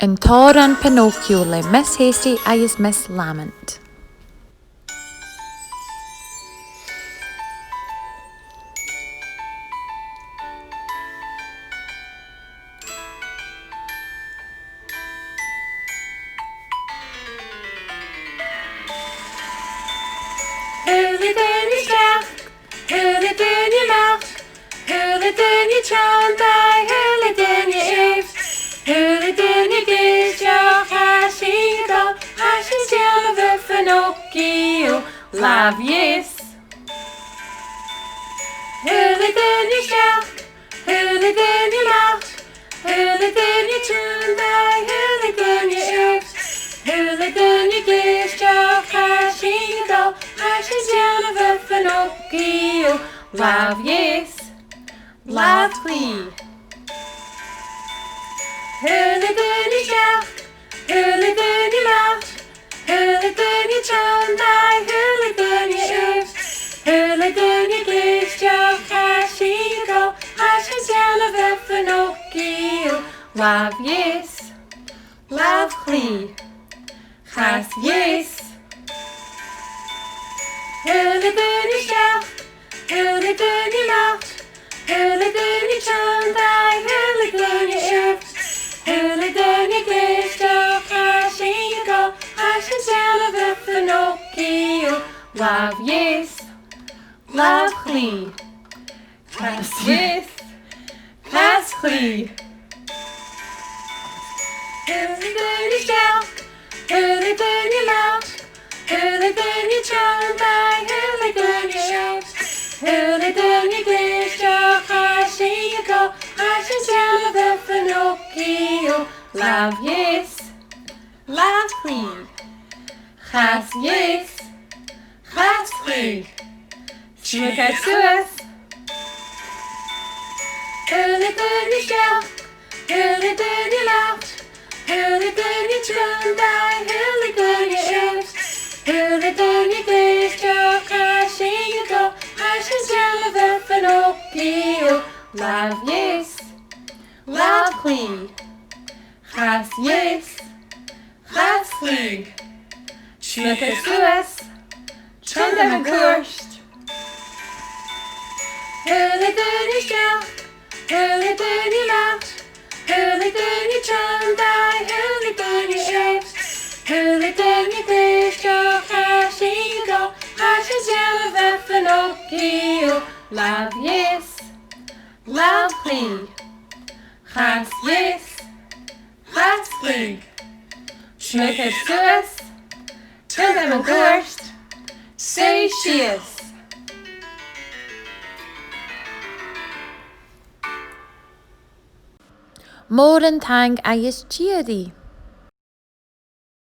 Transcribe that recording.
An tar an Pinocchio le Miss Hasty agus Miss Lament. Hurley dyn i strach, hurley dyn i mach, hurley dyn i trondau, hurley dyn i eif, hurley dyn i gysio, hashin go, hashin stian of a Pinocchio, lav yes. Hurley dyn i strach, hurley dyn i mach, hurley dyn i trondau, hurley dyn i eif, hurley dyn i gysio, hashin go, hashin stian of a Pinocchio, lav yes, lav clee. Hurley dyn i strach, hurley dyn i mach, hurley dyn i trondau, hurley dyn i eif, hurley dyn i gysio, hashin go, hashin stian of a Pinocchio, lav yes, lav clee. Chas yes. Hurley dyn i strach, hurley dyn i mach, hurley dyn i trondau, hurley dyn i eif, hurley dyn i gysio, hashin go, hashin stian of a Pinocchio, lav yes, lav clee. Chas yes, chas clee. Hurley dyn i strach, hurley dyn i mach, hurley dyn i trondau, hurley dyn i eif, hurley dyn i gysio, hashin go, hashin stian of a Pinocchio, lav yes, lav clee. Chas yes, chas clee. Smyka suas. Hurley dyn i strach, hurley dyn i mach, hurley dyn i trondau, hurley dyn i eif, hurley dyn i gysio, hashin go, hashin stian of a Pinocchio, lav yes, lav clee. Chas yes, chas clee. Smyka suas. Trondheim an cuairst. Hurley dyn i strach, hurley dyn i mach, hurley dyn i trondau, hurley dyn i eif, hurley dyn i gysio, hashin go, hashin stian of a Pinocchio, lav yes, lav clee. Chas yes, chas clee. Smyka suas. Trondheim an cuairst. Say sheas. Mór an tang agus Giadi.